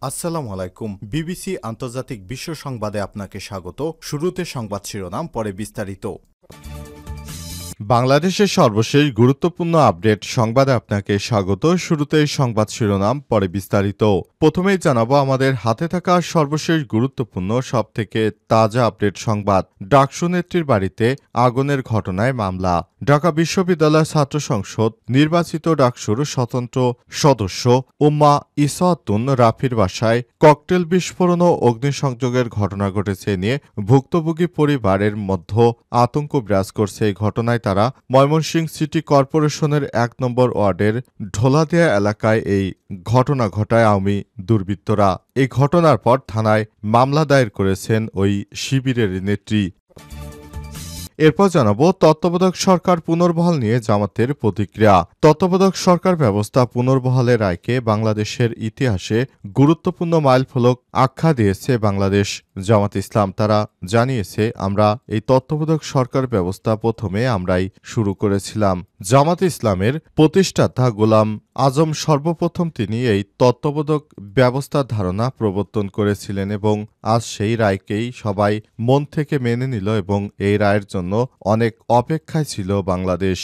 আসসালামু আলাইকুম। বিবিসি আন্তর্জাতিক বিশ্ব সংবাদে আপনাকে স্বাগত। শুরুতে সংবাদ শিরোনাম, পরে বিস্তারিত। বাংলাদেশের সর্বশেষ গুরুত্বপূর্ণ আপডেট সংবাদে আপনাকে স্বাগত। শুরুতেই সংবাদ শিরোনাম, পরে বিস্তারিত। প্রথমেই জানাবো আমাদের হাতে থাকা সর্বশেষ গুরুত্বপূর্ণ সবথেকে তাজা আপডেট সংবাদ। ডাকসু নেত্রীর বাড়িতে আগুনের ঘটনায় মামলা। ঢাকা বিশ্ববিদ্যালয় ছাত্র সংসদ নির্বাচিত ডাকসুর স্বতন্ত্র সদস্য উম্মা ইসাতুন রাফির বাসায় ককটেল বিস্ফোরণ ও অগ্নিসংযোগের ঘটনা ঘটেছে নিয়ে ভুক্তভোগী পরিবারের মধ্যে আতঙ্ক বিরাজ করছে। এই ঘটনায় তারা ময়মনসিংহ সিটি কর্পোরেশনের ১ নম্বর ওয়ার্ডের ঢোলাদিয়া এলাকায় এই ঘটনা ঘটায় আওয়ামী দুর্বৃত্তরা। এই ঘটনার পর থানায় মামলা দায়ের করেছেন ওই শিবিরের নেত্রী। এরপর জানাবো তত্ত্বাবধায়ক সরকার পুনর্বহাল নিয়ে জামাতের প্রতিক্রিয়া। তত্ত্বাবধায়ক সরকার ব্যবস্থা পুনর্বহালের রায়কে বাংলাদেশের ইতিহাসে গুরুত্বপূর্ণ মাইলফলক আখ্যা দিয়েছে বাংলাদেশ জামাত ইসলাম। তারা জানিয়েছে, আমরা এই তত্ত্বাবধায়ক সরকার ব্যবস্থা প্রথমে আমরাই শুরু করেছিলাম। জামাত ইসলামের প্রতিষ্ঠাতা গোলাম আজম সর্বপ্রথম তিনি এই তত্ত্বাবধায়ক ব্যবস্থার ধারণা প্রবর্তন করেছিলেন এবং আজ সেই রায়কেই সবাই মন থেকে মেনে নিল এবং এই রায়ের জন্য অনেক অপেক্ষায় ছিল বাংলাদেশ।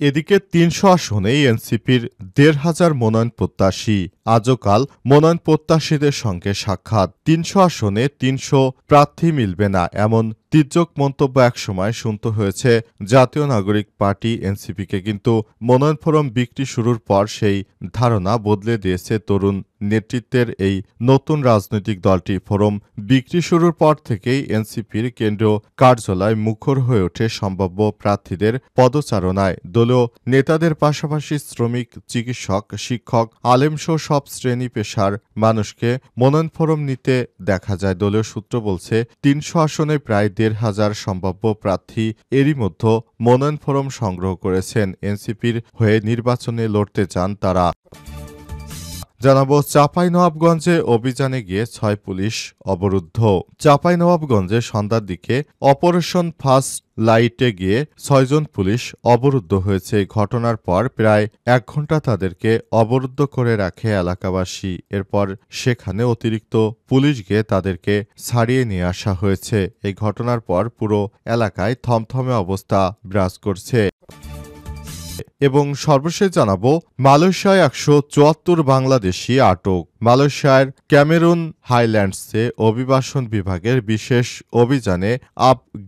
এদিকে ৩০০ আসনে এনসিপির ১৫০০ মনোনয়ন প্রত্যাশী। আজও কাল মনোনয়ন প্রত্যাশীদের সঙ্গে সাক্ষাৎ। ৩০০ আসনে ৩০০ প্রার্থী মিলবে না, এমন তির্যক মন্তব্য একসময় শুনতে হয়েছে জাতীয় নাগরিক পার্টি এনসিপিকে। কিন্তু মনোনয়ন ফরম বিক্রি শুরুর পর সেই ধারণা বদলে দিয়েছে তরুণ নেতৃত্বের এই নতুন রাজনৈতিক দলটি। ফরম বিক্রি শুরুর পর থেকেই এনসিপির কেন্দ্রীয় কার্যালয় মুখর হয়ে ওঠে সম্ভাব্য প্রার্থীদের পদচারণায়। দলীয় নেতাদের পাশাপাশি শ্রমিক, চিকিৎসক, শিক্ষক, আলেমসহ সব শ্রেণী পেশার মানুষকে মনোনয়ন ফরম নিতে দেখা যায়। দলীয় সূত্র বলছে, ৩০০ আসনে প্রায় ১৫০০ সম্ভাব্য প্রার্থী এরই মধ্যে মনোনয়ন ফরম সংগ্রহ করেছেন। এনসিপির হয়ে নির্বাচনে লড়তে চান তারা। জানাবো চাঁপাইনবাবগঞ্জে অভিযানে গিয়ে ৬ পুলিশ অবরুদ্ধ। চাঁপাইনবাবগঞ্জে সন্ধ্যার দিকে অপারেশন ফার্স্ট লাইটে গিয়ে ৬ জন পুলিশ অবরুদ্ধ হয়েছে। এই ঘটনার পর প্রায় ১ ঘণ্টা তাদেরকে অবরুদ্ধ করে রাখে এলাকাবাসী। এরপর সেখানে অতিরিক্ত পুলিশ গিয়ে তাদেরকে ছাড়িয়ে নিয়ে আসা হয়েছে। এই ঘটনার পর পুরো এলাকায় থমথমে অবস্থা বিরাজ করছে। এবং সর্বশেষ জানাবো মালয়েশিয়ায় ১৭৪ বাংলাদেশি আটক। মালয়েশিয়ার ক্যামেরুন হাইল্যান্ডসে অভিবাসন বিভাগের বিশেষ অভিযানে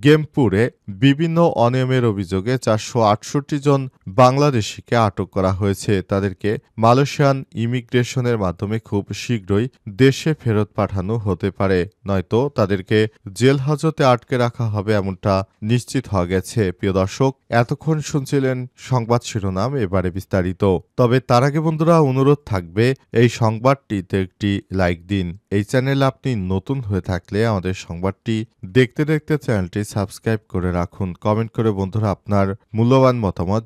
গেমপুরে বিভিন্ন অনিয়মের অভিযোগে ৪৬৮ জন বাংলাদেশিকে আটক করা হয়েছে। তাদেরকে মালয়েশিয়ান ইমিগ্রেশনের মাধ্যমে খুব শীঘ্রই দেশে ফেরত পাঠানো হতে পারে, নয়তো তাদেরকে জেল হাজতে আটকে রাখা হবে, এমনটা নিশ্চিত হওয়া গেছে। প্রিয় দর্শক, এতক্ষণ শুনছিলেন সংবাদ শিরোনাম, এবারে বিস্তারিত। তবে তার আগে বন্ধুরা অনুরোধ থাকবে, এই সংবাদটিতে একটি লাইক দিন। এই চ্যানেলে আপনি নতুন হয়ে থাকলে আমাদের সংবাদটি দেখতে দেখতে চ্যানেলটি সাবস্ক্রাইব করে রাখুন। কমেন্ট করে বন্ধুরা আপনার মূল্যবান মতামত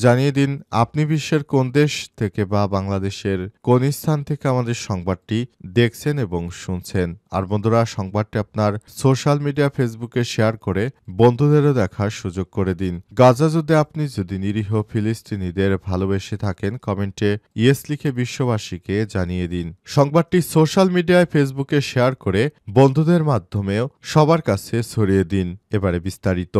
জানিয়ে দিন আপনি বিশ্বের কোন দেশ থেকে বা বাংলাদেশের কোন স্থান থেকে আমাদের সংবাদটি দেখছেন এবং শুনছেন। আর বন্ধুরা, সংবাদটি আপনার সোশ্যাল মিডিয়া ফেসবুকে শেয়ার করে বন্ধুদেরও দেখার সুযোগ করে দিন। গাজা যুদ্ধে আপনি যদি নিরীহ ফিলিস্তিনিদের ভালোবেসে থাকেন, কমেন্টে ইয়েস লিখে বিশ্ববাসীকে জানিয়ে দিন। সংবাদটি সোশ্যাল মিডিয়ায় ফেসবুকে শেয়ার করে বন্ধুদের মাধ্যমেও সবার কাছে ছড়িয়ে দিন। এবারে বিস্তারিত।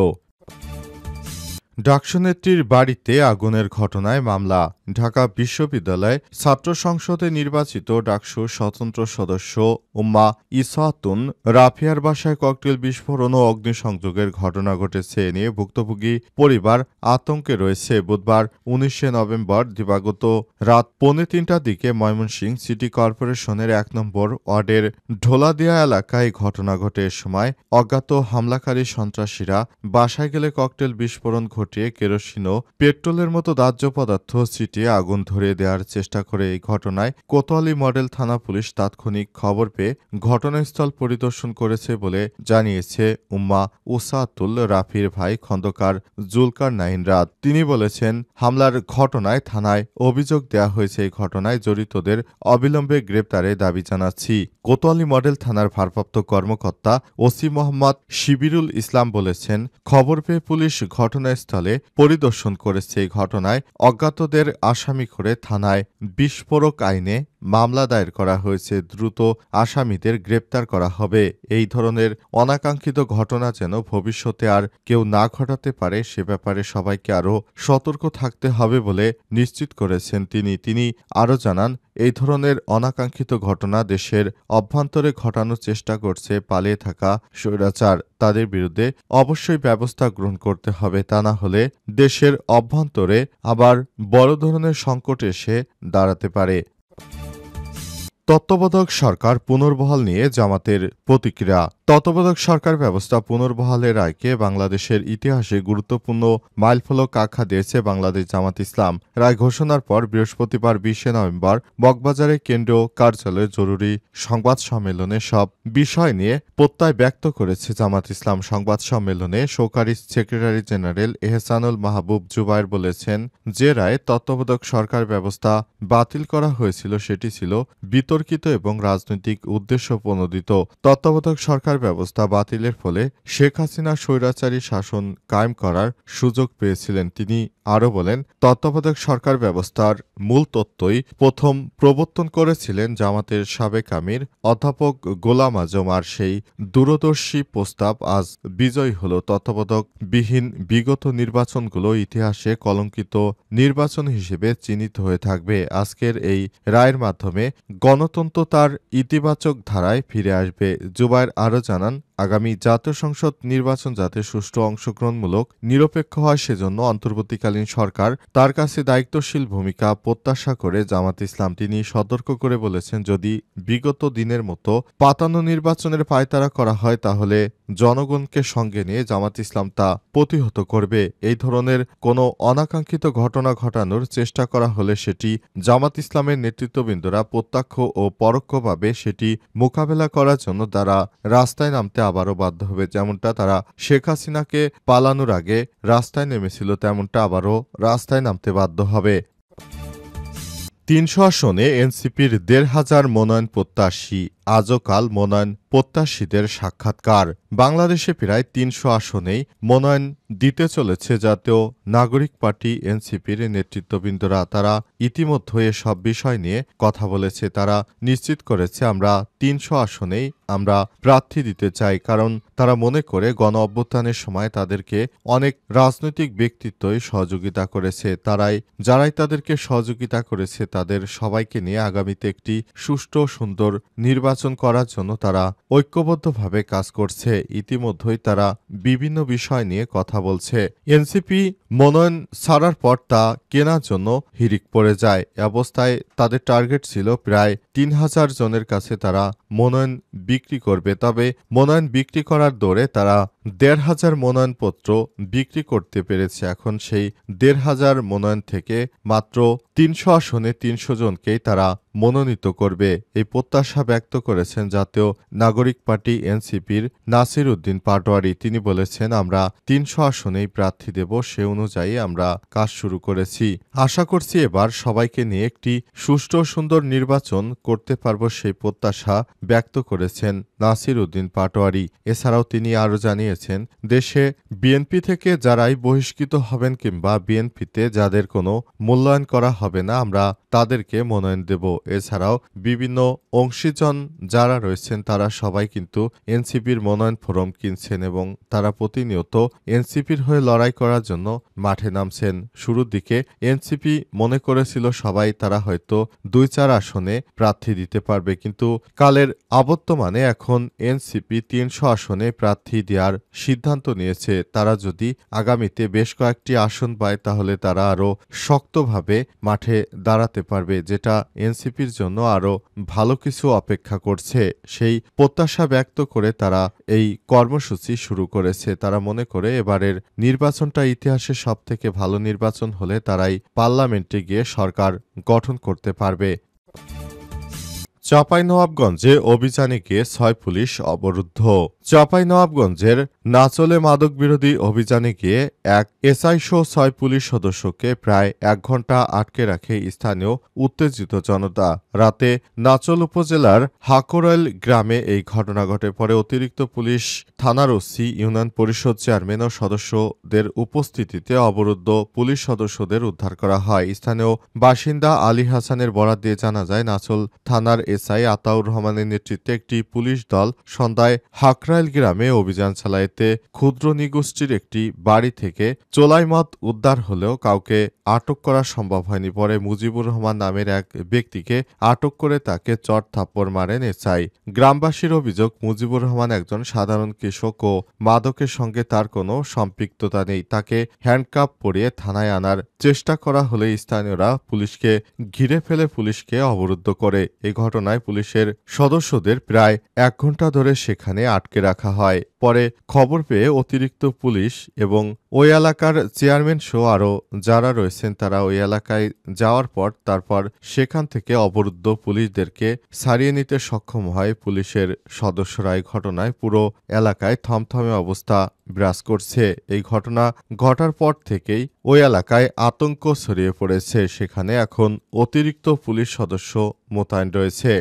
ডাকসু নেত্রীর বাড়িতে আগুনের ঘটনায় মামলা। ঢাকা বিশ্ববিদ্যালয় ছাত্র সংসদে নির্বাচিত ডাকসুর স্বতন্ত্র সদস্য উম্মা ইসাতুন রাফিয়ার বাসায় ককটেল বিস্ফোরণ ও অগ্নিসংযোগের ঘটনা ঘটেছে এ নিয়ে ভুক্তভোগী পরিবার আতঙ্কে রয়েছে। বুধবার ১৯শে নভেম্বর দিবাগত রাত ৩:৩০টার দিকে ময়মনসিংহ সিটি কর্পোরেশনের ১ নম্বর ওয়ার্ডের ঢোলাদিয়া এলাকায় ঘটনা ঘটে। এ সময় অজ্ঞাত হামলাকারী সন্ত্রাসীরা বাসায় গেলে ককটেল বিস্ফোরণ ঘটিয়ে কেরোসিন ও পেট্রোলের মতো দাহ্য পদার্থ ছিটিয়ে আগুন ধরিয়ে দেওয়ার চেষ্টা করে। এই ঘটনায় কোতোয়ালি মডেল থানা পুলিশ তাৎক্ষণিক খবর পেয়ে ঘটনাস্থল পরিদর্শন করেছে বলে জানিয়েছে উম্মা উসাতুল রাফির ভাই খন্দকার জুলকার নাইন রাত। তিনি বলেছেন, হামলার ঘটনায় থানায় অভিযোগ দেওয়া হয়েছে। এই ঘটনায় জড়িতদের অবিলম্বে গ্রেপ্তারে দাবি জানাচ্ছি। কোতোয়ালি মডেল থানার ভারপ্রাপ্ত কর্মকর্তা ওসি মোহাম্মদ শিবিরুল ইসলাম বলেছেন, খবর পেয়ে পুলিশ ঘটনাস্থলে পরিদর্শন করেছে। এই ঘটনায় অজ্ঞাতদের আসামি করে থানায় বিস্ফোরক আইনে মামলা দায়ের করা হয়েছে, দ্রুত আসামিদের গ্রেপ্তার করা হবে। এই ধরনের অনাকাঙ্ক্ষিত ঘটনা যেন ভবিষ্যতে আর কেউ না ঘটাতে পারে সে ব্যাপারে সবাইকে আরও সতর্ক থাকতে হবে বলে নিশ্চিত করেছেন তিনি আরও জানান, এই ধরনের অনাকাঙ্ক্ষিত ঘটনা দেশের অভ্যন্তরে ঘটানোর চেষ্টা করছে পালিয়ে থাকা স্বৈরাচার। তাদের বিরুদ্ধে অবশ্যই ব্যবস্থা গ্রহণ করতে হবে, তা না হলে দেশের অভ্যন্তরে আবার বড় ধরনের সংকট এসে দাঁড়াতে পারে। তত্ত্বাবধায়ক সরকার পুনর্বহাল নিয়ে জামাতের প্রতিক্রিয়া। তত্ত্বাবধায়ক সরকার ব্যবস্থা পুনর্বহালের রায়কে বাংলাদেশের ইতিহাসে গুরুত্বপূর্ণ মাইলফলক আখ্যা দিয়েছে বাংলাদেশ জামাত ইসলাম। রায় ঘোষণার পর বৃহস্পতিবার ২০ নভেম্বর মগবাজারে কেন্দ্রীয় কার্যালয়ে জরুরি সংবাদ সম্মেলনে সব বিষয় নিয়ে প্রত্যয় ব্যক্ত করেছে জামাত ইসলাম। সংবাদ সম্মেলনে সহকারী সেক্রেটারি জেনারেল এহসানুল মাহবুব জুবায়ের বলেছেন, যে রায়ে তত্ত্বাবধায়ক সরকার ব্যবস্থা বাতিল করা হয়েছিল সেটি ছিল বিতর্কিত এবং রাজনৈতিক উদ্দেশ্য প্রণোদিত। তত্ত্বাবধায়ক সরকার ব্যবস্থা বাতিলের ফলে শেখ হাসিনা স্বৈরাচারী শাসন কায়েম করার সুযোগ পেয়েছিলেন। তিনি আরও বলেন, তত্ত্বাবধায়ক সরকার ব্যবস্থার মূল তত্ত্বই প্রথম প্রবর্তন করেছিলেন জামাতের সাবেক আমির অধ্যাপক গোলাম আজম, আর সেই দূরদর্শী প্রস্তাব আজ বিজয়ী হল। তত্ত্বাবধায়ক বিহীন বিগত নির্বাচনগুলো ইতিহাসে কলঙ্কিত নির্বাচন হিসেবে চিহ্নিত হয়ে থাকবে। আজকের এই রায়ের মাধ্যমে গণতন্ত্র তার ইতিবাচক ধারায় ফিরে আসবে। জুবায়ের আরও জানান, আগামী জাতীয় সংসদ নির্বাচন যাতে সুষ্ঠু, অংশগ্রহণমূলক, নিরপেক্ষ হয় সেজন্য অন্তর্বর্তীকালীন সরকার তার কাছে দায়িত্বশীল ভূমিকা প্রত্যাশা করে জামাত ইসলাম। তিনি সতর্ক করে বলেছেন, যদি বিগত দিনের মতো পাতানো নির্বাচনের পায়তারা করা হয় তাহলে জনগণকে সঙ্গে নিয়ে জামাত ইসলাম তা প্রতিহত করবে। এই ধরনের কোনো অনাকাঙ্ক্ষিত ঘটনা ঘটানোর চেষ্টা করা হলে সেটি জামাত ইসলামের নেতৃত্ববৃন্দরা প্রত্যক্ষ ও পরোক্ষভাবে সেটি মোকাবেলা করার জন্য তারা রাস্তায় নামতে আবারও বাধ্য হবে। যেমনটা তারা শেখ হাসিনাকে পালানোর আগে রাস্তায় নেমেছিল, তেমনটা আবারও রাস্তায় নামতে বাধ্য হবে। ৩০০ আসনে এনসিপির ১৫০০ মনোনয়ন প্রত্যাশী, আজও কাল মনোনয়ন প্রত্যাশীদের সাক্ষাৎকার। বাংলাদেশে প্রায় ৩০০ আসনেই মনোনয়ন দিতে চলেছে জাতীয় নাগরিক পার্টি এনসিপির নেতৃত্ববৃন্দরা। তারা ইতিমধ্যে এসব বিষয় নিয়ে কথা বলেছে। তারা নিশ্চিত করেছে, আমরা ৩০০ আসনেই আমরা প্রার্থী দিতে চাই, কারণ তারা মনে করে গণ অভ্যুত্থানের সময় তাদেরকে অনেক রাজনৈতিক ব্যক্তিত্বই সহযোগিতা করেছে। যারাই তাদেরকে সহযোগিতা করেছে তাদের সবাইকে নিয়ে আগামীতে একটি সুষ্ঠু সুন্দর নির্বাচন করার জন্য তারা ঐক্যবদ্ধভাবে কাজ করছে। ইতিমধ্যেই তারা বিভিন্ন বিষয় নিয়ে কথা বলছে। এনসিপি মনোনয়ন ছাড়ার পর তা কেনার জন্য হিড়িক পড়ে যায়। অবস্থায় তাদের টার্গেট ছিল প্রায় ৩,০০০ জনের কাছে তারা মনোনয়ন বিক্রি করবে। তবে মনোনয়ন বিক্রি করার দৌড়ে তারা ১৫০০ মনোনয়নপত্র বিক্রি করতে পেরেছে। এখন সেই ১৫০০ মনোনয়ন থেকে মাত্র ৩০০ আসনে ৩০০ জনকেই তারা মনোনীত করবে। এই প্রত্যাশা ব্যক্ত করেছেন জাতীয় নাগরিক পার্টি এনসিপির নাসির উদ্দিন পাটোয়ারি। তিনি বলেছেন, আমরা ৩০০ আসনেই প্রার্থী দেব, সে অনুযায়ী আমরা কাজ শুরু করেছি। আশা করছি এবার সবাইকে নিয়ে একটি সুষ্ঠু সুন্দর নির্বাচন করতে পারব, সেই প্রত্যাশা ব্যক্ত করেছেন নাসির উদ্দিন পাটোয়ারি। এছাড়াও তিনি আরও জানিয়েছেন, দেশে বিএনপি থেকে যারাই বহিষ্কৃত হবেন কিংবা বিএনপিতে যাদের কোনো মূল্যায়ন করা হবে না, আমরা তাদেরকে মনোনয়ন দেব। এছাড়াও বিভিন্ন অংশীজন যারা রয়েছেন তারা সবাই কিন্তু এনসিপির মনোনয়ন ফরম কিনছেন এবং তারা প্রতিনিয়ত এনসিপির হয়ে লড়াই করার জন্য মাঠে নামছেন। শুরুর দিকে এনসিপি মনে করেছিল সবাই তারা হয়তো ২-৪ আসনে প্রার্থী দিতে পারবে, কিন্তু কালের আবর্তমানে এখন এনসিপি ৩০০ আসনে প্রার্থী দেওয়ার সিদ্ধান্ত নিয়েছে। তারা যদি আগামীতে বেশ কয়েকটি আসন পায় তাহলে তারা আরও শক্তভাবে মাঠে দাঁড়াতে পারবে, যেটা এনসিপির জন্য আরও ভালো কিছু অপেক্ষা করছে। সেই প্রত্যাশা ব্যক্ত করে তারা এই কর্মসূচি শুরু করেছে। তারা মনে করে এবারের নির্বাচনটা ইতিহাসে সবথেকে ভালো নির্বাচন হলে তারাই পার্লামেন্টে গিয়ে সরকার গঠন করতে পারবে। চাঁপাইনবাবগঞ্জে অভিযানে গিয়ে ৬ পুলিশ অবরুদ্ধ। চাঁপাইনবাবগঞ্জের নাচলে মাদকবিরোধী অভিযানে গিয়ে এক এসআইসহ ৬ পুলিশ সদস্যকে প্রায় ১ ঘণ্টা আটকে রাখে স্থানীয় উত্তেজিত জনতা। রাতে নাচল উপজেলার হাকরাইল গ্রামে এই ঘটনা ঘটে। পরে অতিরিক্ত পুলিশ থানার ওসি, ইউনিয়ন পরিষদ চেয়ারম্যান ও সদস্যদের উপস্থিতিতে অবরুদ্ধ পুলিশ সদস্যদের উদ্ধার করা হয়। স্থানীয় বাসিন্দা আলী হাসানের বরাত দিয়ে জানা যায়, নাচল থানার এসআই আতাউর রহমানের নেতৃত্বে একটি পুলিশ দল সন্ধ্যায় হাকরাইল গ্রামে অভিযান চালায়। এতে ক্ষুদ্র নিগোষ্ঠীর একটি বাড়ি থেকে চোলাই মদ উদ্ধার হলেও কাউকে আটক করা সম্ভব হয়নি। পরে মুজিবুর রহমান নামের এক ব্যক্তিকে আটক করে তাকে চড় থাপ্পড় মারেন এসআই। গ্রামবাসীর অভিযোগ, মুজিবুর রহমান একজন সাধারণ কৃষক ও মাদকের সঙ্গে তার কোনো সম্পৃক্ততা নেই। তাকে হ্যান্ডকাপ পরিয়ে থানায় আনার চেষ্টা করা হলে স্থানীয়রা পুলিশকে ঘিরে ফেলে পুলিশকে অবরুদ্ধ করে। এই ঘটনায় পুলিশের সদস্যদের প্রায় ১ ঘণ্টা ধরে সেখানে আটকে রাখা হয়। পরে খবর পেয়ে অতিরিক্ত পুলিশ এবং ওই এলাকার চেয়ারম্যান সহ আরও যারা রয়েছেন তারা ওই এলাকায় যাওয়ার পর তারপর সেখান থেকে অবরুদ্ধ পুলিশদেরকে ছাড়িয়ে নিতে সক্ষম হয় পুলিশের সদস্যরা। এই ঘটনায় পুরো এলাকায় থমথমে অবস্থা বিরাজ করছে। এই ঘটনা ঘটার পর থেকেই ওই এলাকায় আতঙ্ক ছড়িয়ে পড়েছে। সেখানে এখন অতিরিক্ত পুলিশ সদস্য মোতায়েন রয়েছে।